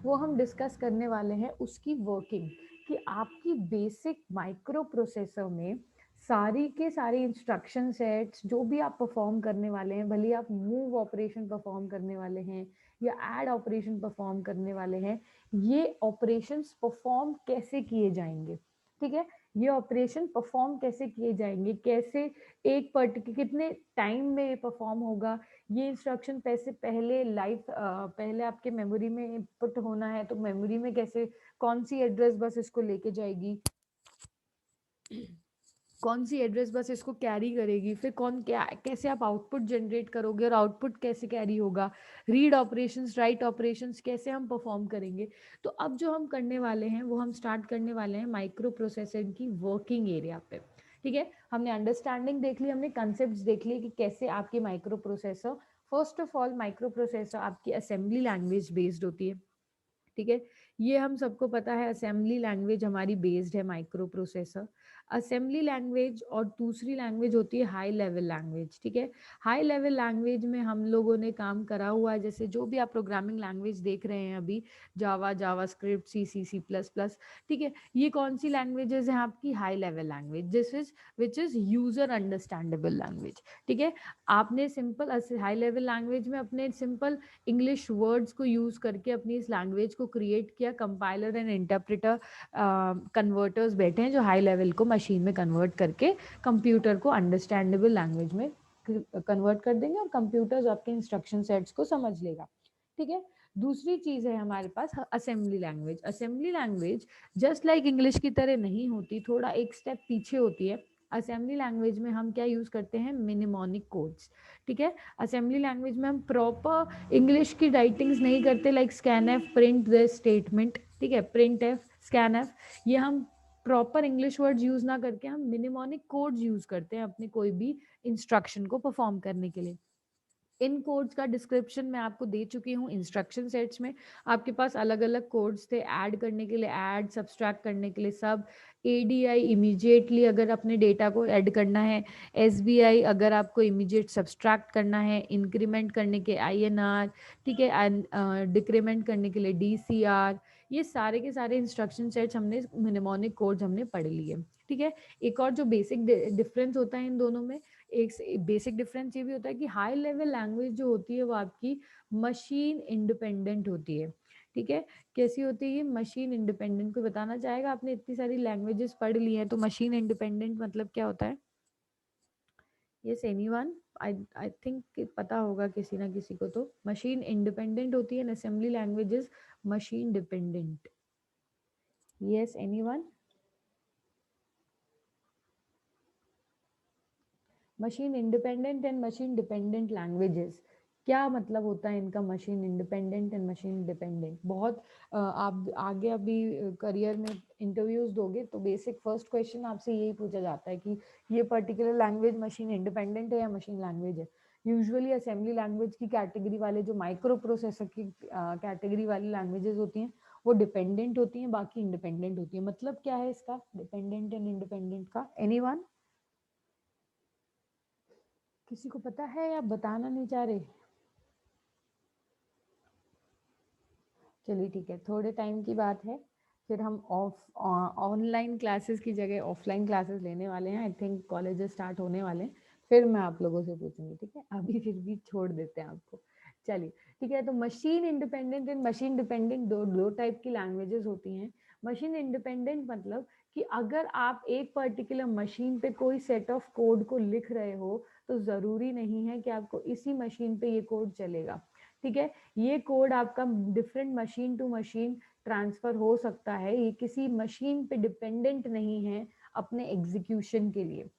वो हम डिस्कस करने वाले हैं उसकी वर्किंग, कि आपकी बेसिक माइक्रो प्रोसेसर में सारी के सारे इंस्ट्रक्शन सेट्स जो भी आप परफॉर्म करने वाले हैं, भले आप मूव ऑपरेशन परफॉर्म करने वाले हैं या ऐड ऑपरेशन परफॉर्म करने वाले हैं, ये ऑपरेशंस परफॉर्म कैसे किए जाएंगे, ठीक है, ये ऑपरेशन परफॉर्म कैसे किए जाएंगे, कैसे एक पर्टिकुलर कितने टाइम में ये परफॉर्म होगा, ये इंस्ट्रक्शन पैसे पहले पहले आपके मेमोरी में इनपुट होना है तो मेमोरी में कैसे, कौन सी एड्रेस बस इसको लेके जाएगी, कौन सी एड्रेस बस इसको कैरी करेगी, फिर कौन क्या कैसे आप आउटपुट जनरेट करोगे और आउटपुट कैसे कैरी होगा, रीड ऑपरेशंस राइट ऑपरेशंस कैसे हम परफॉर्म करेंगे। तो अब जो हम करने वाले हैं वो हम स्टार्ट करने वाले हैं माइक्रो प्रोसेसर की वर्किंग एरिया पे, ठीक है। हमने अंडरस्टैंडिंग देख ली, हमने कंसेप्ट देख लिए कि कैसे आपकी micro processor, first of all micro processor आपकी असेंबली लैंग्वेज बेस्ड होती है, ठीक है। ये हम सबको पता है, असेंबली लैंग्वेज हमारी बेस्ड है माइक्रो प्रोसेसर। असेंबली लैंग्वेज और दूसरी लैंग्वेज होती है हाई लेवल लैंग्वेज, ठीक है। हाई लेवल लैंग्वेज में हम लोगों ने काम करा हुआ है, जैसे जो भी आप प्रोग्रामिंग लैंग्वेज देख रहे हैं अभी, जावा, जावा स्क्रिप्ट, सी प्लस प्लस, ठीक है। ये कौन सी लैंग्वेजेस हैं आपकी? High level language, this is which is user understandable language, ठीक है। आपने सिंपल हाई लेवल लैंग्वेज में अपने सिंपल इंग्लिश वर्ड्स को यूज करके अपनी इस लैंग्वेज को क्रिएट किया, कंपाइलर एंड इंटरप्रेटर कन्वर्टर्स बैठे हैं जो हाई लेवल को मशीन में कन्वर्ट करके कंप्यूटर को अंडरस्टैंडेबल लैंग्वेज में कन्वर्ट कर देंगे और कंप्यूटर्स आपके इंस्ट्रक्शन सेट्स को समझ लेगा, ठीक है। दूसरी चीज है हमारे पास assembly language. Assembly language just like English की तरह नहीं होती, थोड़ा एक स्टेप पीछे होती है। असेंबली लैंग्वेज में हम क्या यूज करते हैं? मिनिमोनिक कोड्स, ठीक है। असेंबली लैंग्वेज में हम प्रॉपर इंग्लिश की राइटिंग्स नहीं करते, like scan F, print this statement, ठीक है, प्रिंट एफ, स्कैन एफ, ये हम प्रॉपर इंग्लिश वर्ड्स यूज ना करके हम मिनिमोनिक कोड्स यूज करते हैं अपने कोई भी इंस्ट्रक्शन को परफॉर्म करने के लिए। इन कोड्स का डिस्क्रिप्शन मैं आपको दे चुकी हूँ इंस्ट्रक्शन सेट्स में। आपके पास अलग अलग कोड्स थे ऐड करने के लिए, ऐड सब्सट्रैक्ट करने के लिए, सब एडीआई इमीडिएटली अगर अपने डेटा को ऐड करना है, एसबीआई अगर आपको इमीडिएट सब्सट्रैक्ट करना है, इंक्रीमेंट करने के आईएनआर, ठीक है, डिक्रीमेंट करने के लिए डीसीआर, ये सारे के सारे इंस्ट्रक्शन सेट्स हमने मिनिमोनिक कोड्स हमने पढ़ लिए, ठीक है। एक और जो बेसिक डिफरेंस होता है इन दोनों में, एक बेसिक डिफरेंस ये भी होता है कि हाई लेवल लैंग्वेज जो होती है वो आपकी मशीन इंडिपेंडेंट होती है, ठीक है। कैसी होती है ये मशीन इंडिपेंडेंट? कोई बताना चाहेगा? आपने इतनी सारी लैंग्वेजेस पढ़ ली हैं तो मशीन इंडिपेंडेंट मतलब क्या होता है? Yes anyone? I I think पता होगा किसी ना किसी को। तो मशीन इंडिपेंडेंट होती है, assembly languages machine dependent. Yes anyone? Machine independent and machine dependent languages, क्या मतलब होता है इनका? Machine independent and machine dependent बहुत आप आगे अभी करियर में इंटरव्यूज दोगे तो बेसिक फर्स्ट क्वेश्चन आपसे यही पूछा जाता है कि ये पर्टिकुलर लैंग्वेज मशीन इंडिपेंडेंट है या मशीन लैंग्वेज है। यूजुअली असेंबली लैंग्वेज की कैटेगरी वाले, जो माइक्रो प्रोसेसर की कैटेगरी वाली लैंग्वेजेस होती हैं वो डिपेंडेंट होती हैं, बाकी इंडिपेंडेंट होती है। मतलब क्या है इसका डिपेंडेंट एंड इंडिपेंडेंट का? एनीवन? किसी को पता है या बताना नहीं चाह रहे? चलिए ठीक है, थोड़े टाइम की बात है, फिर हम ऑनलाइन क्लासेस की जगह ऑफलाइन क्लासेस लेने वाले हैं। आई थिंक कॉलेजेस स्टार्ट होने वाले हैं, फिर मैं आप लोगों से पूछूंगी, ठीक है। अभी फिर भी छोड़ देते हैं आपको। चलिए ठीक है, तो machine independent and machine dependent दो दो टाइप की लैंग्वेजेस होती हैं। मशीन इंडिपेंडेंट मतलब कि अगर आप एक पर्टिकुलर मशीन पे कोई सेट ऑफ कोड को लिख रहे हो तो ज़रूरी नहीं है कि आपको इसी मशीन पे ये कोड चलेगा, ठीक है। ये कोड आपका different machine to machine transfer हो सकता है, ये किसी मशीन पे डिपेंडेंट नहीं है अपने एग्जीक्यूशन के लिए,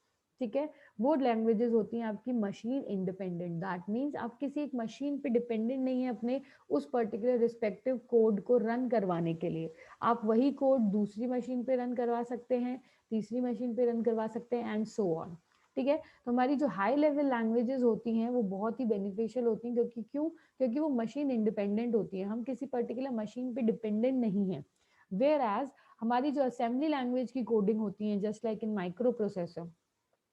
ठीक है। वो लैंग्वेजेस होती हैं आपकी मशीन इंडिपेंडेंट। दैट मीन्स आप किसी एक मशीन पे डिपेंडेंट नहीं है अपने उस पर्टिकुलर रिस्पेक्टिव कोड को रन करवाने के लिए। आप वही कोड दूसरी मशीन पे रन करवा सकते हैं, तीसरी मशीन पे रन करवा सकते हैं एंड सो ऑन, ठीक है। तो हमारी जो हाई लेवल लैंग्वेजेस होती हैं वो बहुत ही बेनिफिशियल होती हैं, क्योंकि क्यों? क्योंकि वो मशीन इंडिपेंडेंट होती है, हम किसी पर्टिकुलर मशीन पे डिपेंडेंट नहीं है। वेयर एज हमारी जो असेंबली लैंग्वेज की कोडिंग होती है just like in micro processor,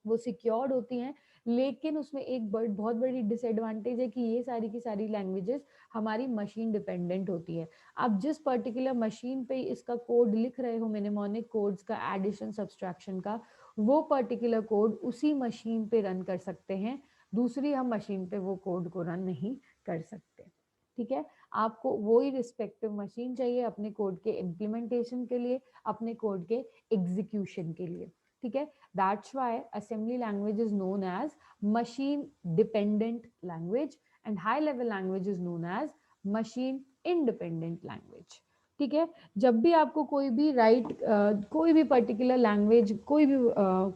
वो सिक्योर्ड होती हैं, लेकिन उसमें एक बहुत बड़ी डिसएडवांटेज है कि ये सारी की सारी लैंग्वेजेस हमारी मशीन डिपेंडेंट होती है। आप जिस पर्टिकुलर मशीन पे इसका कोड लिख रहे हो, मिनेमोनिक कोड्स का, एडिशन सब्सट्रैक्शन का, वो पर्टिकुलर कोड उसी मशीन पे रन कर सकते हैं, दूसरी हम मशीन पे वो कोड को रन नहीं कर सकते। ठीक है, आपको वही रिस्पेक्टिव मशीन चाहिए अपने कोड के इम्प्लीमेंटेशन के लिए, अपने कोड के एग्जीक्यूशन के लिए। ठीक है, that's why assembly language is known as machine dependent language and high level language is known as machine independent language. ठीक है, जब भी आपको कोई भी कोई भी पर्टिकुलर लैंग्वेज, कोई भी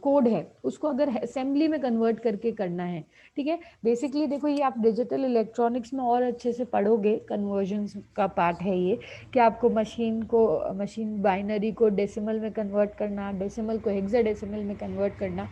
कोड है, उसको अगर असेंबली में कन्वर्ट करके करना है, ठीक है, बेसिकली देखो ये आप डिजिटल इलेक्ट्रॉनिक्स में और अच्छे से पढ़ोगे, कन्वर्जन का पार्ट है ये, कि आपको मशीन बाइनरी को डेसिमल में कन्वर्ट करना, डेसिमल को हेक्साडेसिमल में कन्वर्ट करना,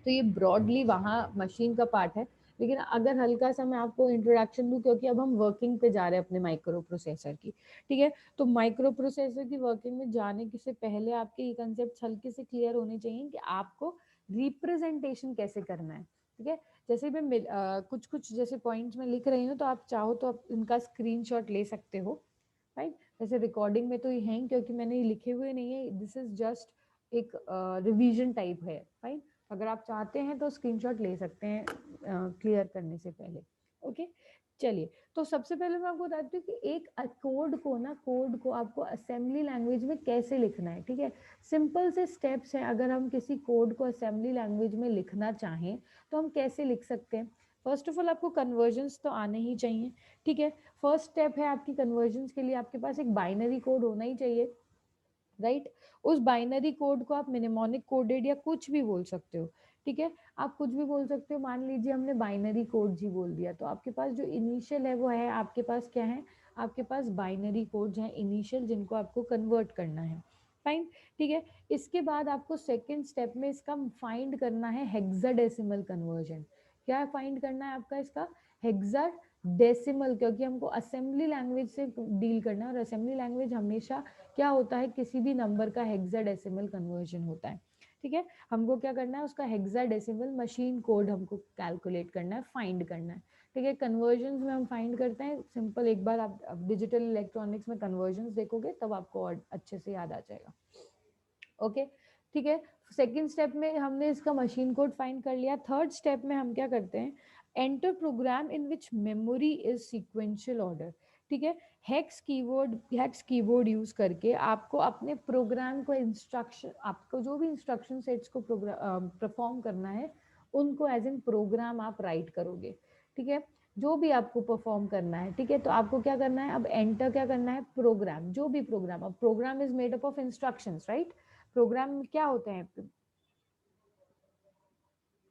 तो ये ब्रॉडली वहाँ मशीन का पार्ट है। लेकिन अगर हल्का सा मैं आपको इंट्रोडक्शन दूं, क्योंकि अब हम वर्किंग पे जा रहे हैं अपने माइक्रो प्रोसेसर की, ठीक है, तो माइक्रो प्रोसेसर की वर्किंग में जाने से पहले आपके ये कंसेप्ट हल्के से क्लियर होने चाहिए कि आपको रिप्रेजेंटेशन कैसे करना है। ठीक है, जैसे मैं कुछ कुछ जैसे पॉइंट्स में लिख रही हूँ, तो आप चाहो तो आप इनका स्क्रीनशॉट ले सकते हो, राइट। वैसे रिकॉर्डिंग में तो ये है क्योंकि मैंने ये लिखे हुए नहीं है, दिस इज जस्ट एक रिवीजन टाइप है, फाइन। अगर आप चाहते हैं तो स्क्रीनशॉट ले सकते हैं क्लियर करने से पहले। ओके, चलिए, तो सबसे पहले मैं आपको बताती हूँ कि एक कोड को आपको असेंबली लैंग्वेज में कैसे लिखना है। ठीक है, सिंपल से स्टेप्स हैं, अगर हम किसी कोड को असेंबली लैंग्वेज में लिखना चाहें तो हम कैसे लिख सकते हैं। फर्स्ट ऑफ ऑल आपको कन्वर्जन्स तो आने ही चाहिए। ठीक है, फर्स्ट स्टेप है आपकी कन्वर्जन्स के लिए आपके पास एक बाइनरी कोड होना ही चाहिए, राइट। उस बाइनरी कोड को आप मिनेमोनिक कोडेड या कुछ भी बोल सकते हो। ठीक है, आप कुछ भी बोल सकते हो, मान लीजिए हमने बाइनरी कोड जी बोल दिया, तो आपके पास जो इनिशियल है वो है, आपके पास क्या है, आपके पास बाइनरी कोड हैं इनिशियल, जिनको आपको कन्वर्ट करना है, फाइन। ठीक है, इसके बाद आपको सेकेंड स्टेप में इसका फाइंड करना है हेक्साडेसिमल कन्वर्जन। क्या फाइंड करना है आपका इसका, हेक्साडेसिमल, क्योंकि हमको असेंबली लैंग्वेज से डील करना है, और असेंबली लैंग्वेज हमेशा क्या होता है, किसी भी नंबर का हेक्साडेसिमल कन्वर्जन होता है। ठीक है, हमको क्या करना है, उसका हेक्साडेसिमल मशीन कोड हमको कैलकुलेट करना है, फाइंड करना है। ठीक है, कन्वर्जन में हम फाइंड करते हैं सिंपल, एक बार आप डिजिटल इलेक्ट्रॉनिक्स में कन्वर्जन देखोगे तब आपको और अच्छे से याद आ जाएगा। ओके, ठीक है, सेकेंड स्टेप में हमने इसका मशीन कोड फाइंड कर लिया। थर्ड स्टेप में हम क्या करते हैं, enter program in which memory is sequential order. ठीक है, हेक्स कीबोर्ड यूज करके आपको अपने प्रोग्राम को इंस्ट्रक्शन, आपको जो भी इंस्ट्रक्शन सेट्स को परफॉर्म करना है, उनको एज इन प्रोग्राम आप राइट करोगे। ठीक है, जो भी आपको परफॉर्म करना है, ठीक है, तो आपको क्या करना है, अब एंटर क्या करना है, प्रोग्राम, जो भी प्रोग्राम, अब program is made up of instructions, right. Program क्या होते हैं,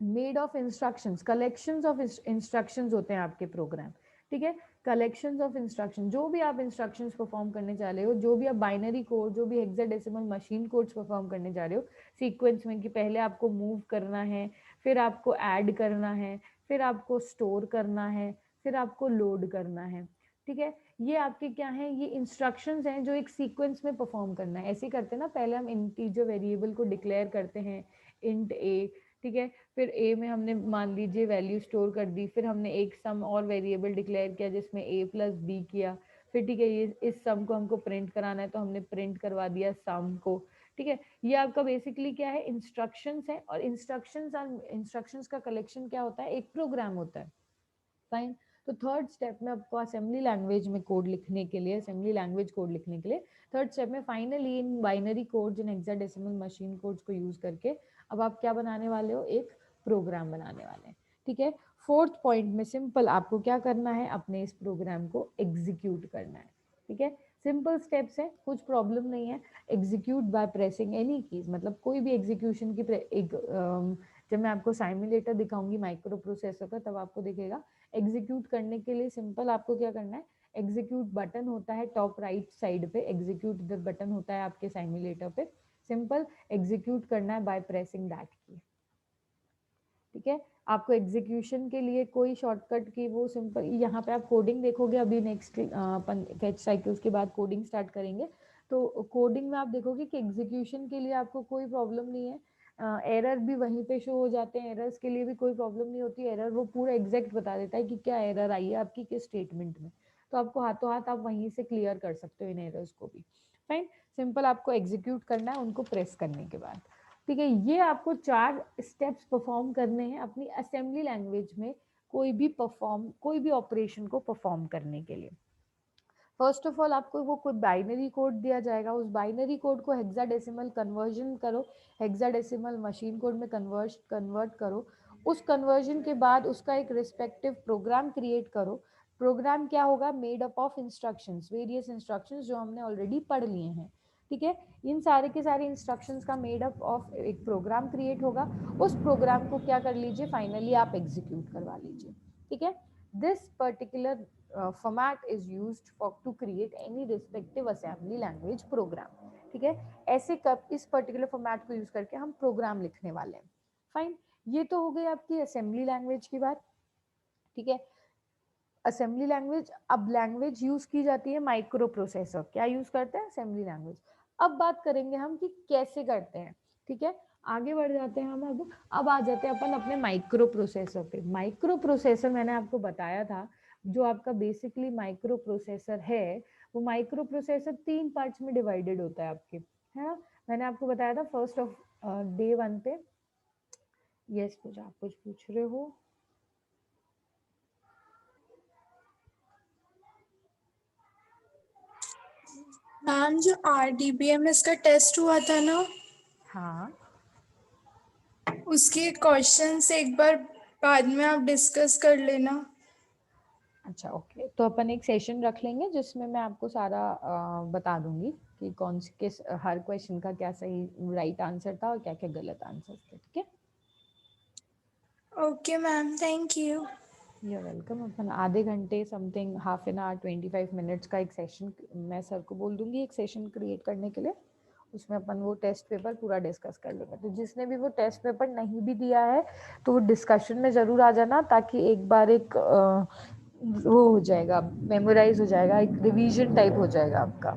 made of instructions, collections of instructions होते हैं आपके प्रोग्राम। ठीक है, कलेक्शंस ऑफ इंस्ट्रक्शन, जो भी आप इंस्ट्रक्शंस परफॉर्म करने जा रहे हो, जो भी आप बाइनरी कोड, जो भी हेक्साडेसिमल मशीन कोड्स परफॉर्म करने जा रहे हो सीक्वेंस में, कि पहले आपको मूव करना है, फिर आपको ऐड करना है, फिर आपको स्टोर करना है, फिर आपको लोड करना है। ठीक है, ये आपके क्या है, ये इंस्ट्रक्शंस हैं जो एक सीक्वेंस में परफॉर्म करना है। ऐसे ही करते हैं ना, पहले हम इंटीजर वेरिएबल को डिक्लेयर करते हैं, इंट ए। ठीक है, फिर ए में हमने मान लीजिए वैल्यू स्टोर कर दी, फिर हमने एक सम और वेरिएबल डिक्लेयर किया जिसमें ए प्लस बी किया, फिर ठीक है, ये इस सम को हमको प्रिंट कराना है तो हमने प्रिंट करवा दिया सम को। ठीक है, ये आपका बेसिकली क्या है, इंस्ट्रक्शंस है, और इंस्ट्रक्शंस का कलेक्शन क्या होता है, एक प्रोग्राम होता है, फाइन। तो थर्ड स्टेप में आपको असेंबली लैंग्वेज में कोड लिखने के लिए, असेंबली लैंग्वेज कोड लिखने के लिए थर्ड स्टेप में finally in binary codes in hexadecimal machine codes को यूज करके अब आप क्या बनाने वाले हो, एक प्रोग्राम बनाने वाले हैं। ठीक है, फोर्थ पॉइंट में सिंपल आपको क्या करना है, अपने इस प्रोग्राम को एग्जीक्यूट करना है। ठीक है, सिंपल स्टेप्स है, कुछ प्रॉब्लम नहीं है। Execute by pressing any keys, मतलब कोई भी एग्जीक्यूशन की जब मैं आपको साइमुलेटर दिखाऊंगी माइक्रो प्रोसेसर का, तब आपको दिखेगा। एग्जीक्यूट करने के लिए सिंपल आपको क्या करना है, एग्जीक्यूट बटन होता है टॉप राइट साइड पे, एग्जीक्यूट इधर बटन होता है आपके साइमुलेटर पे, सिंपल एग्जीक्यूट करना है बाय प्रेसिंग दैट की। ठीक है, आपको एग्जीक्यूशन के लिए कोई शॉर्टकट की वो सिंपल, यहाँ पे आप कोडिंग देखोगे, अभी नेक्स्ट अपन फेच साइकिल्स के बाद कोडिंग स्टार्ट करेंगे, तो कोडिंग में आप देखोगे कि एग्जीक्यूशन के लिए आपको कोई प्रॉब्लम नहीं है। एरर भी वहीं पे शो हो जाते हैं, एरर्स के लिए भी कोई प्रॉब्लम नहीं होती, एरर वो पूरा एग्जैक्ट बता देता है कि क्या एरर आई है आपकी किस स्टेटमेंट में, तो आपको हाथों हाथ आप वहीं से क्लियर कर सकते हो इन एरर्स को भी। फाइन, सिंपल आपको एग्जीक्यूट करना है उनको प्रेस करने के बाद। ठीक है, ये आपको 4 स्टेप्स परफॉर्म करने हैं अपनी असेंबली लैंग्वेज में कोई भी ऑपरेशन को परफॉर्म करने के लिए। फर्स्ट ऑफ ऑल आपको वो कोई बाइनरी कोड दिया जाएगा, उस बाइनरी कोड को हेक्साडेसिमल कन्वर्जन करो, हेक्साडेसिमल मशीन कोड में कन्वर्ट करो। उस कन्वर्जन के बाद उसका एक रिस्पेक्टिव प्रोग्राम क्रिएट करो। प्रोग्राम क्या होगा, made up of instructions, various instructions जो हमने ऑलरेडी पढ़ लिए हैं। ठीक है, इन सारे के सारे इंस्ट्रक्शंस का मेड अप ऑफ एक प्रोग्राम क्रिएट होगा। उस प्रोग्राम को क्या कर लीजिए, फाइनली आप एग्जीक्यूट करवा लीजिए। ठीक है, this particular format is used for to create any respective assembly language program। ठीक है, ऐसे कब इस पर्टिकुलर फॉर्मेट को यूज करके हम प्रोग्राम लिखने वाले हैं। फाइन, ये तो हो गई आपकी असेंबली लैंग्वेज की बात। ठीक है, असेंबली लैंग्वेज, अब लैंग्वेज यूज की जाती है माइक्रो प्रोसेसर, क्या यूज करते हैं, असेंबली लैंग्वेज। अब बात करेंगे हम कि कैसे करते हैं। ठीक है, आगे बढ़ जाते हैं हम। अब आ जाते हैं अपन अपने माइक्रो प्रोसेसर पे। माइक्रो प्रोसेसर मैंने आपको बताया था, जो आपका बेसिकली माइक्रो प्रोसेसर है, वो माइक्रो प्रोसेसर 3 पार्ट्स में डिवाइडेड होता है आपके, है ना। मैंने आपको बताया था फर्स्ट ऑफ डे 1 पे। यस, आप कुछ पूछ रहे हो। मैम, जो RDBMS का टेस्ट हुआ था ना, हाँ, उसके क्वेश्चंस एक बार बाद में आप डिस्कस कर लेना। अच्छा ओके, तो अपन एक सेशन रख लेंगे जिसमें मैं आपको सारा बता दूंगी कि कौन से किस हर क्वेश्चन का क्या सही राइट आंसर था और क्या क्या गलत आंसर थे। ठीक है, okay ma'am, thank you. You welcome. अपन आधे घंटे something half an hour 25 minutes का एक सेशन मैं सर को बोल दूंगी, एक सेशन क्रिएट करने के लिए। उसमें अपन वो टेस्ट पेपर पूरा डिस्कस कर लेंगे। तो जिसने भी वो टेस्ट पेपर नहीं भी दिया है तो वो डिस्कशन में ज़रूर आ जाना, ताकि एक बार एक वो हो जाएगा, मेमोराइज हो जाएगा, एक रिवीजन टाइप हो जाएगा आपका।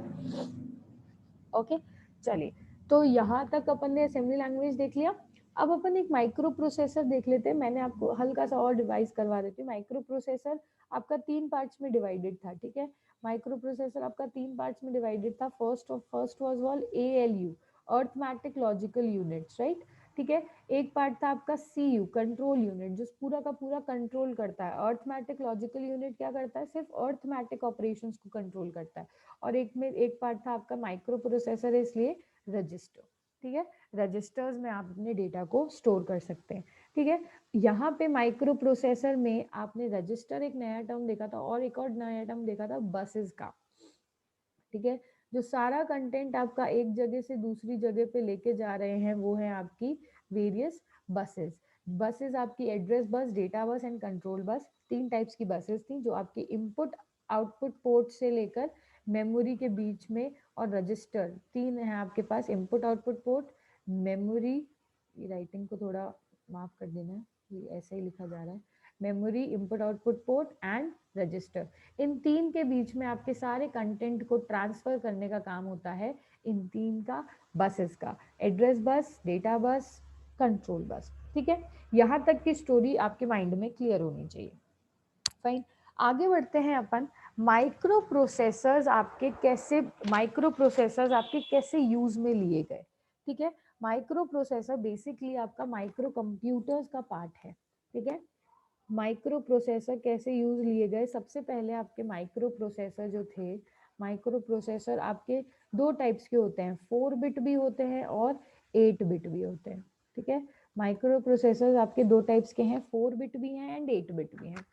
ओके, चलिए, तो यहाँ तक अपन ने असेंबली लैंग्वेज देख लिया। अब अपन एक माइक्रो प्रोसेसर देख लेते हैं। मैंने आपको हल्का सा और डिवाइस करवा देती हूँ। माइक्रो प्रोसेसर आपका 3 पार्ट्स में डिवाइडेड था। ठीक है, माइक्रो प्रोसेसर आपका 3 पार्ट्स में डिवाइडेड था। First was all ALU, arithmetic logical units, right. ठीक है, एक पार्ट था आपका CU, कंट्रोल यूनिट, जो पूरा का पूरा कंट्रोल करता है। अर्थमेटिक लॉजिकल यूनिट क्या करता है, सिर्फ अर्थमेटिक ऑपरेशंस को कंट्रोल करता है। और एक पार्ट था आपका माइक्रो प्रोसेसर, इसलिए रजिस्टर। ठीक है, रजिस्टर्स में आप अपने डेटा को स्टोर कर सकते हैं। ठीक है, यहाँ पे माइक्रो प्रोसेसर में आपने रजिस्टर एक नया टर्म देखा था, और एक और नया टर्म देखा था बसेस का। ठीक है, जो सारा कंटेंट आपका एक जगह से दूसरी जगह पे लेके जा रहे हैं वो है आपकी वेरियस बसेस। बसेस आपकी address bus, data bus and control bus, 3 types की बसेस थी, जो आपके इनपुट आउटपुट पोर्ट से लेकर मेमोरी के बीच में, और रजिस्टर 3 है आपके पास, input output port, memory. Writing को थोड़ा माफ कर देना, ये ऐसे ही लिखा जा रहा है, memory, input output port and register. इन 3 के बीच में आपके सारे कंटेंट को ट्रांसफर करने का काम होता है इन 3 का बसेस का, address bus, data bus, control bus. ठीक है, यहाँ तक की स्टोरी आपके माइंड में क्लियर होनी चाहिए। फाइन, आगे बढ़ते हैं अपन। माइक्रो प्रोसेसर्स आपके कैसे यूज में लिए गए। ठीक है, माइक्रो प्रोसेसर बेसिकली आपका माइक्रो कंप्यूटर्स का पार्ट है। ठीक है, माइक्रो प्रोसेसर कैसे यूज लिए गए, सबसे पहले आपके माइक्रो प्रोसेसर जो थे, माइक्रो प्रोसेसर आपके 2 टाइप्स के होते हैं, 4 बिट भी होते हैं और 8 बिट भी होते हैं। ठीक है, माइक्रो प्रोसेसर आपके 2 टाइप्स के हैं, 4 बिट भी हैं एंड 8 बिट भी हैं।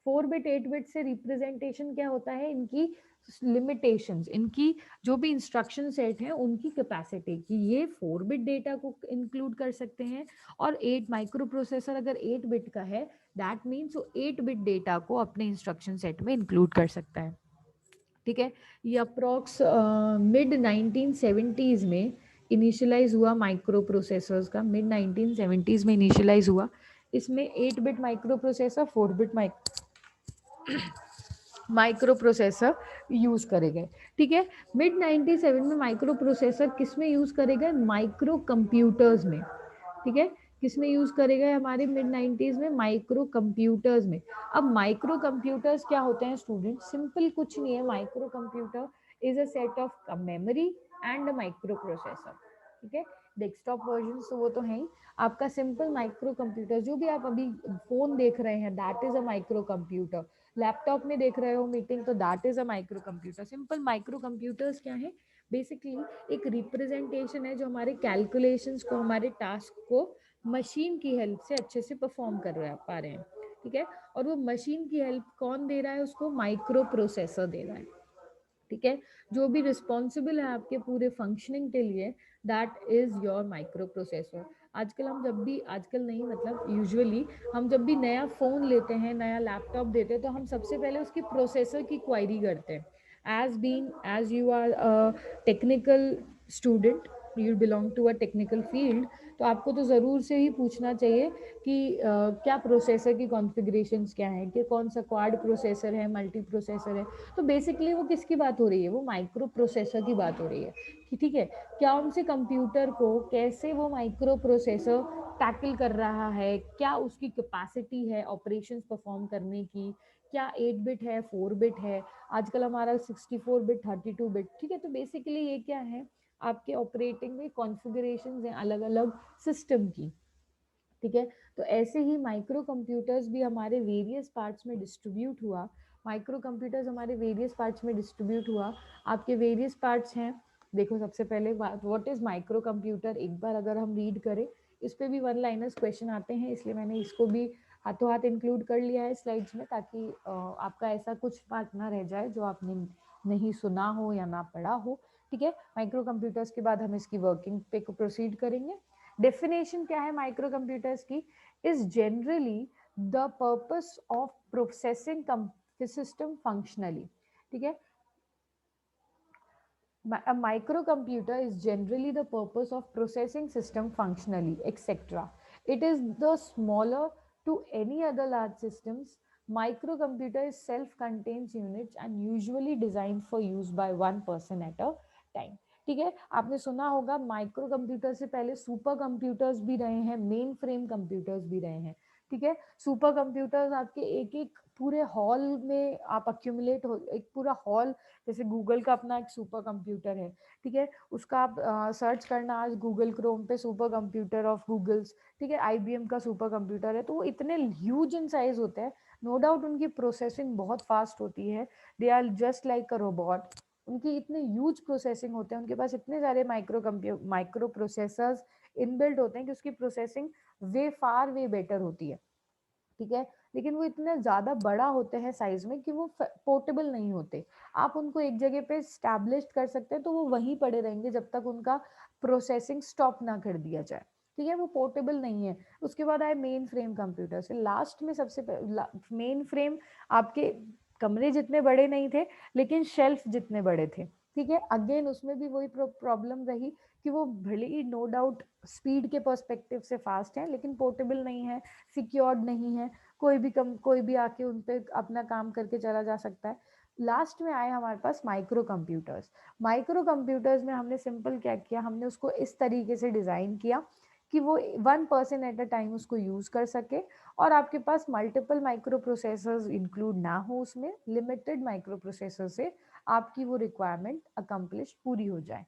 4 बिट 8 बिट से रिप्रेजेंटेशन क्या होता है, इनकी लिमिटेशंस, इनकी जो भी इंस्ट्रक्शन सेट है उनकी कैपेसिटी, कि ये 4 बिट डेटा को इंक्लूड कर सकते हैं, और 8 माइक्रो प्रोसेसर अगर 8 बिट का है, दैट मीन्स वो 8 बिट डेटा को अपने इंस्ट्रक्शन सेट में इंक्लूड कर सकता है। ठीक है, ये अप्रॉक्स मिड 1970s में इनिशियलाइज हुआ माइक्रो प्रोसेसर्स का, मिड 1970s में इनिशियलाइज हुआ। इसमें 8 bit micro processor, 4 bit micro processor use करे गए। ठीक है, मिड 97 में माइक्रो प्रोसेसर किस में यूज करे गए, माइक्रो कंप्यूटर्स में। ठीक है, किसमें यूज करेगा, हमारे मिड 90s में माइक्रो कंप्यूटर्स में। अब माइक्रो कंप्यूटर्स क्या होते हैं स्टूडेंट, सिंपल कुछ नहीं है, micro computer is a set of memory and micro processor. ठीक है, डेस्कटॉप वर्जन तो वो तो है ही, आपका सिंपल माइक्रो कंप्यूटर जो भी आप अभी फोन देख रहे हैं that is a micro computer, laptop में देख रहे हो मीटिंग तो that is a micro computer. Simple micro computers क्या है, बेसिकली एक रिप्रेजेंटेशन है जो हमारे कैलकुलेशंस को, हमारे टास्क को मशीन की हेल्प से अच्छे से परफॉर्म कर पा रहे हैं। ठीक है, और वो मशीन की हेल्प कौन दे रहा है, उसको माइक्रो प्रोसेसर दे रहा है। ठीक है, जो भी रिस्पॉन्सिबल है आपके पूरे फंक्शनिंग के लिए that is your micro processor. आजकल हम जब भी, आजकल नहीं मतलब यूजुअली हम जब भी नया फोन लेते हैं, नया लैपटॉप देते हैं, तो हम सबसे पहले उसकी प्रोसेसर की क्वायरी करते हैं। As you are a technical student, you belong to a technical field, तो आपको तो ज़रूर से ही पूछना चाहिए कि क्या प्रोसेसर की कॉन्फ़िगरेशंस क्या है, कि कौन सा क्वाड प्रोसेसर है, मल्टी प्रोसेसर है। तो बेसिकली वो किसकी बात हो रही है, वो माइक्रो प्रोसेसर की बात हो रही है कि ठीक है, क्या उनसे कंप्यूटर को कैसे वो माइक्रो प्रोसेसर टैकल कर रहा है, क्या उसकी कैपेसिटी है ऑपरेशंस परफॉर्म करने की, क्या 8 बिट है, 4 बिट है, आजकल हमारा 64 बिट, 32 बिट। ठीक है, तो बेसिकली ये क्या है, आपके ऑपरेटिंग में कॉन्फ़िगरेशंस हैं अलग अलग सिस्टम की। ठीक है, तो ऐसे ही माइक्रो कंप्यूटर्स भी हमारे वेरियस पार्ट्स में डिस्ट्रीब्यूट हुआ, माइक्रो कंप्यूटर्स हमारे वेरियस पार्ट्स में डिस्ट्रीब्यूट हुआ। आपके वेरियस पार्ट्स हैं, देखो सबसे पहले व्हाट इज माइक्रो कंप्यूटर, एक बार अगर हम रीड करें, इस पे भी वन लाइनर्स क्वेश्चन आते हैं, इसलिए मैंने इसको भी हाथों हाथ इंक्लूड कर लिया है स्लाइड्स में, ताकि आपका ऐसा कुछ पार्ट ना रह जाए जो आपने नहीं सुना हो या ना पढ़ा हो। ठीक है, माइक्रो कंप्यूटर्स के बाद हम इसकी वर्किंग पे को प्रोसीड करेंगे। डेफिनेशन क्या है माइक्रो कंप्यूटर्स की, is generally the purpose of processing system functionally. ठीक है, a microcomputer is generally the purpose of processing system functionally, etc. It is the smaller to any other large systems. Microcomputer is self-contained units and usually designed for use by one person at a time. ठीक है, आपने सुना होगा micro computer से पहले super computers भी रहे हैं, मेन फ्रेम कंप्यूटर्स भी रहे हैं। ठीक है, सुपर कंप्यूटर्स आपके एक एक पूरे हॉल में आप अक्यूमुलेट हो, एक पूरा हॉल, जैसे गूगल का अपना एक सुपर कंप्यूटर है। ठीक है, उसका आप सर्च करना आज गूगल क्रोम पे, सुपर कंप्यूटर ऑफ गूगल्स। ठीक है, आईबीएम का सुपर कंप्यूटर है, तो वो इतने ह्यूज इन साइज होते हैं, नो डाउट उनकी प्रोसेसिंग बहुत फास्ट होती है, they are just like a robot, उनकी इतने ह्यूज प्रोसेसिंग होते हैं, उनके पास इतने सारे माइक्रो प्रोसेसर्स इनबिल्ट होते हैं कि उसकी प्रोसेसिंग वे बेटर होती है। ठीक है, लेकिन वो इतने ज्यादा बड़ा होते हैं साइज में कि वो पोर्टेबल नहीं होते, आप उनको एक जगह पे स्टैब्लिश कर सकते हैं तो वो वहीं पड़े रहेंगे जब तक उनका प्रोसेसिंग स्टॉप ना कर दिया जाए। ठीक है, वो पोर्टेबल नहीं है। उसके बाद आए मेन फ्रेम कंप्यूटर से, लास्ट में सबसे मेन फ्रेम आपके कमरे जितने बड़े नहीं थे, लेकिन शेल्फ जितने बड़े थे। ठीक है, अगेन उसमें भी वही प्रॉब्लम रही कि वो भले ही नो डाउट स्पीड के पर्सपेक्टिव से फास्ट है, लेकिन पोर्टेबल नहीं है, सिक्योर्ड नहीं है, कोई भी आके उन पे अपना काम करके चला जा सकता है। लास्ट में आए हमारे पास माइक्रो कंप्यूटर्स। माइक्रो कंप्यूटर्स में हमने सिंपल क्या किया, हमने उसको इस तरीके से डिजाइन किया कि वो one person at a time उसको यूज कर सके, और आपके पास मल्टीपल माइक्रो प्रोसेसर्स इंक्लूड ना हो, उसमें लिमिटेड माइक्रो प्रोसेसर से आपकी वो रिक्वायरमेंट अकम्प्लिश पूरी हो जाए।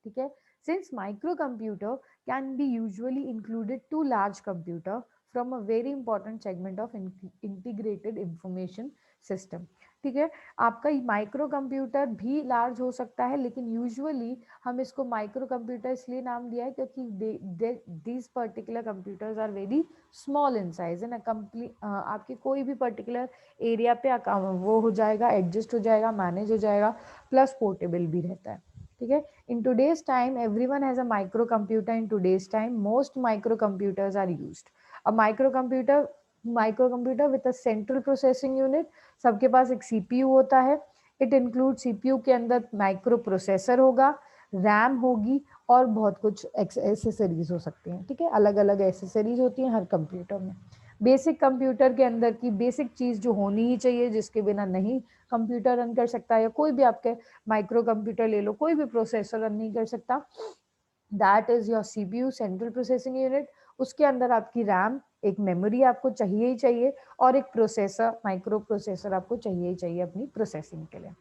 ठीक है, since microcomputer can be usually included to large computer from a very important segment of integrated information system। ठीक है, आपका माइक्रो कंप्यूटर भी लार्ज हो सकता है, लेकिन यूजुअली हम इसको माइक्रो कंप्यूटर इसलिए नाम दिया है क्योंकि these particular computers are very small in size and आपके कोई भी पर्टिकुलर एरिया पे वो हो जाएगा, एडजस्ट हो जाएगा, मैनेज हो जाएगा, प्लस पोर्टेबल भी रहता है। ठीक है, in today's time everyone has a microcomputer. In today's time most microcomputers are used. A microcomputer with a central processing unit, सबके पास एक सीपीयू होता है, इट इंक्लूड सीपीयू के अंदर माइक्रो प्रोसेसर होगा, रैम होगी, और बहुत कुछ एसेसरीज हो सकती हैं। ठीक है, अलग अलग एसेसरीज होती हैं हर कंप्यूटर में। बेसिक कंप्यूटर के अंदर की बेसिक चीज जो होनी ही चाहिए, जिसके बिना नहीं कंप्यूटर रन कर सकता, या कोई भी आपके माइक्रो कंप्यूटर ले लो, कोई भी प्रोसेसर रन नहीं कर सकता, that is your CPU, central processing unit. उसके अंदर आपकी रैम, एक मेमोरी आपको चाहिए ही चाहिए, और एक प्रोसेसर, माइक्रो प्रोसेसर आपको चाहिए ही चाहिए अपनी प्रोसेसिंग के लिए।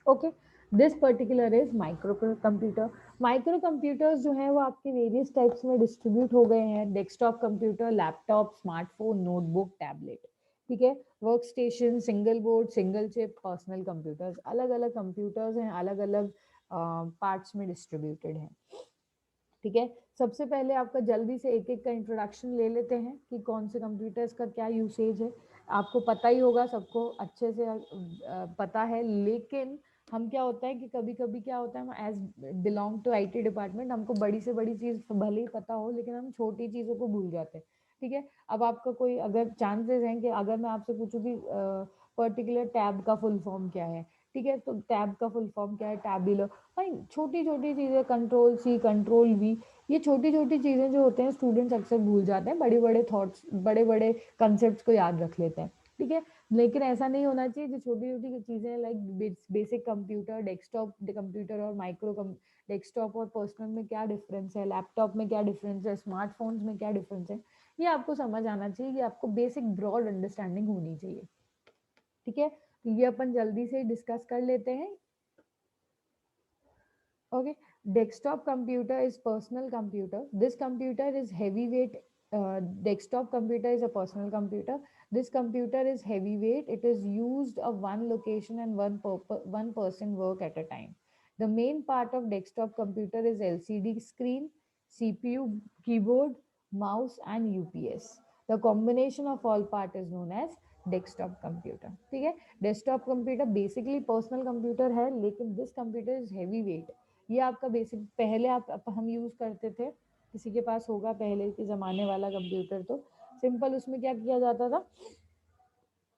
Okay, this particular is micro computer. Micro computers जो है वो आपके वेरियस टाइप्स में डिस्ट्रीब्यूट हो गए हैं, desktop computer, laptop, smartphone, notebook, tablet, ठीक है, work station, single board, single chip, personal computers, अलग अलग कंप्यूटर्स हैं, अलग अलग पार्ट्स में डिस्ट्रीब्यूटेड हैं, ठीक है। सबसे पहले आपका जल्दी से एक एक का इंट्रोडक्शन ले लेते हैं कि कौन से कंप्यूटर्स का क्या यूसेज है। आपको पता ही होगा, सबको अच्छे से पता है, लेकिन हम क्या होता है कि कभी कभी क्या होता है, हम as belong to IT department, हमको बड़ी से बड़ी चीज़ भले ही पता हो, लेकिन हम छोटी चीज़ों को भूल जाते हैं, ठीक है। अब आपका कोई अगर चांसेस हैं कि अगर मैं आपसे पूछूं कि पर्टिकुलर टैब का फुल फॉर्म क्या है, ठीक है, तो टैब का फुल फॉर्म क्या है, टैबुलर, भाई छोटी छोटी चीज़ें, कंट्रोल सी, कंट्रोल वी, ये छोटी छोटी चीज़ें जो होते हैं स्टूडेंट्स अक्सर भूल जाते हैं, बड़े बड़े थॉट्स, बड़े बड़े कंसेप्ट को याद रख लेते हैं, ठीक है। लेकिन ऐसा नहीं होना चाहिए। जो छोटी छोटी चीज़ें like basic computer, desktop computer और माइक्रो डेस्कटॉप और पर्सनल में क्या डिफरेंस है, लैपटॉप में क्या डिफरेंस है, स्मार्टफोन्स में क्या डिफरेंस है, ये आपको समझ आना चाहिए, ये आपको बेसिक ब्रॉड अंडरस्टैंडिंग होनी चाहिए, ठीक है। तो ये अपन जल्दी से डिस्कस कर लेते हैं। Okay, desktop computer is personal computer. This computer is heavyweight. Desktop computer is a personal computer. This computer is heavyweight. It is used of one location and one person work at a time. The main part of desktop computer is LCD screen, CPU, keyboard, mouse, and UPS. The combination of all part is known as desktop computer. ठीक है, desktop computer basically personal computer है, लेकिन this computer is heavyweight. ये आपका basic, पहले आप हम use करते थे, किसी के पास होगा पहले के जमाने वाला कंप्यूटर, तो सिंपल उसमें क्या किया जाता था,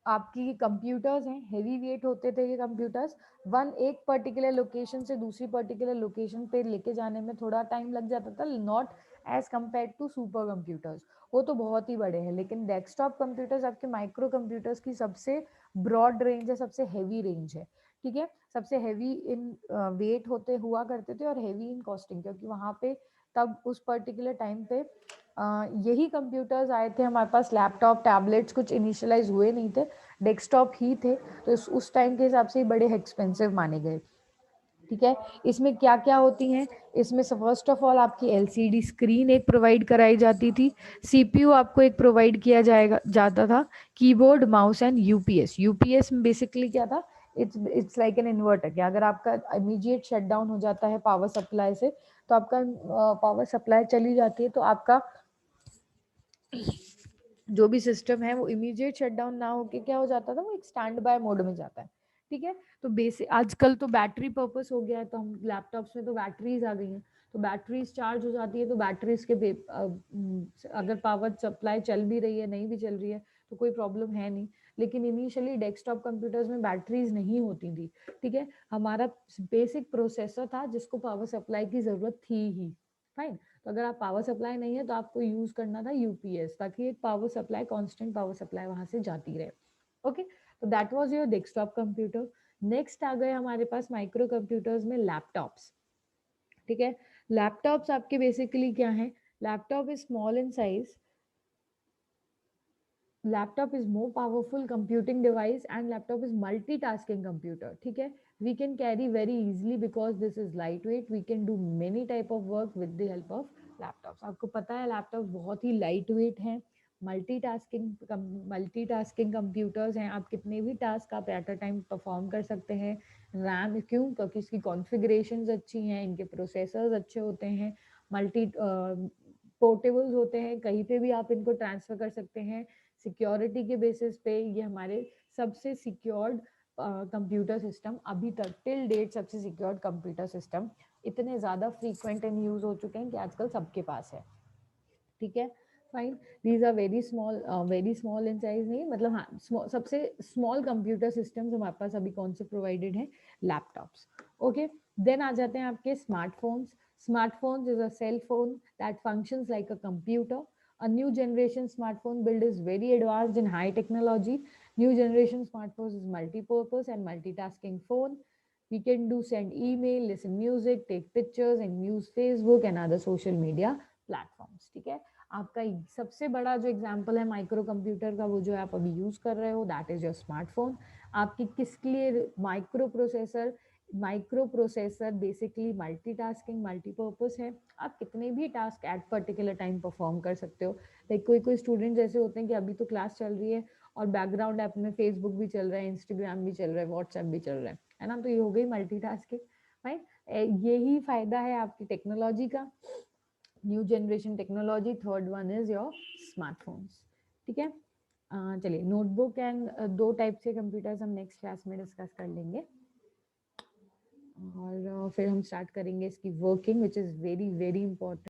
आपकी कंप्यूटर्स हैं, हेवी वेट होते थे ये कंप्यूटर्स, वन एक पर्टिकुलर लोकेशन से दूसरी पर्टिकुलर लोकेशन पे लेके जाने में थोड़ा टाइम लग जाता था, not as compare to super computers, वो तो बहुत ही बड़े हैं। लेकिन डेस्कटॉप कंप्यूटर्स आपके माइक्रो कंप्यूटर्स की सबसे ब्रॉड रेंज है, सबसे हैवी रेंज है, ठीक है, सबसे हैवी इन वेट होते हुआ करते थे और हैवी इन कॉस्टिंग, क्योंकि वहाँ पे तब उस पर्टिकुलर टाइम पे यही कंप्यूटर्स आए थे हमारे पास, लैपटॉप, टैबलेट्स कुछ इनिशियलाइज हुए नहीं थे, डेस्कटॉप ही थे, तो उस टाइम के हिसाब से बड़े एक्सपेंसिव माने गए, ठीक है। इसमें क्या क्या होती हैं, इसमें फर्स्ट ऑफ ऑल आपकी एलसीडी स्क्रीन एक प्रोवाइड कराई जाती थी, सीपीयू आपको एक प्रोवाइड किया जाएगा जाता था, keyboard, mouse and UPS. UPS में बेसिकली क्या था, इट्स लाइक एन इन्वर्टर, क्या अगर आपका इमीडिएट शटडाउन हो जाता है पावर सप्लाई से, तो आपका पावर सप्लाई चली जाती है, तो आपका जो भी सिस्टम है वो इमीडिएट शटडाउन ना होके क्या हो जाता था, वो एक स्टैंड बाय मोड में जाता है, ठीक है। तो बेसिक आजकल तो बैटरी पर्पस हो गया है, तो हम लैपटॉप्स में तो बैटरीज आ गई हैं, तो बैटरीज चार्ज हो जाती है, तो बैटरीज के अगर पावर सप्लाई चल भी रही है, नहीं भी चल रही है, तो कोई प्रॉब्लम है नहीं। लेकिन इनिशियली डेस्कटॉप कंप्यूटर्स में बैटरीज नहीं होती थी, ठीक है, हमारा बेसिक प्रोसेसर था जिसको पावर सप्लाई की जरूरत थी ही, फाइन। तो अगर आप पावर सप्लाई नहीं है तो आपको यूज करना था यूपीएस, ताकि एक power supply, constant power supply वहां से जाती रहे, ओके। तो that was your desktop computer. Next आ गए हमारे पास माइक्रो कंप्यूटर्स में लैपटॉप्स, ठीक है। लैपटॉप्स आपके बेसिकली क्या है, laptop is small in size, laptop is more powerful computing device, and laptop is multitasking computer, ठीक है। We can carry very easily because this is lightweight, we can do many type of work with the help of laptops। आपको पता है laptop बहुत ही light weight है, multitasking computers हैं, आप कितने भी टास्क आप एट अ टाइम परफॉर्म कर सकते हैं। रैम क्यों, क्योंकि इसकी कॉन्फ़िगरेशंस अच्छी हैं, इनके प्रोसेसर्स अच्छे होते हैं, मल्टी पोर्टेबल्स होते हैं, कहीं पे भी आप इनको ट्रांसफर कर सकते हैं। सिक्योरिटी के बेसिस पे ये हमारे सबसे सिक्योर्ड कंप्यूटर सिस्टम अभी तक टिल डेट, सबसे सिक्योर्ड कंप्यूटर सिस्टम, इतने ज़्यादा फ्रीक्वेंट इन यूज़ हो चुके हैं कि आजकल सबके पास है, ठीक है, fine. These are very small in size, नहीं मतलब हाँ, सबसे स्मॉल कंप्यूटर सिस्टम्स हमारे पास अभी कौन से प्रोवाइडेड हैं, लैपटॉप्स, ओके। देन आ जाते हैं आपके smartphones. Smartphones is a cell phone that functions like a computer. A new generation smartphone build is very advanced in high technology. New generation smartphones is multi-purpose and multitasking phone. We can do send email, listen music, take pictures and use Facebook and other social media platforms. ठीक है, आपका सबसे बड़ा जो example है micro computer का, वो जो आप अभी यूज कर रहे हो, दैट इज योर स्मार्टफोन. आपकी किसके लिए micro processor basically multitasking multipurpose है. आप कितने भी task at particular time perform कर सकते हो. लाइक कोई कोई स्टूडेंट ऐसे होते हैं कि अभी तो क्लास चल रही है और बैकग्राउंड ऐप में फेसबुक भी चल रहा है, इंस्टाग्राम भी चल रहा है, व्हाट्सएप भी चल रहा है ना. तो ये हो गई मल्टीटास्किंग, राइट. यही फायदा है आपकी टेक्नोलॉजी का, new generation technology. Third one is your smartphones. ठीक है. चलिए, नोटबुक एंड दो टाइप के कंप्यूटर्स हम नेक्स्ट क्लास में डिस्कस कर लेंगे और फिर हम स्टार्ट करेंगे इसकी working, which is very very important.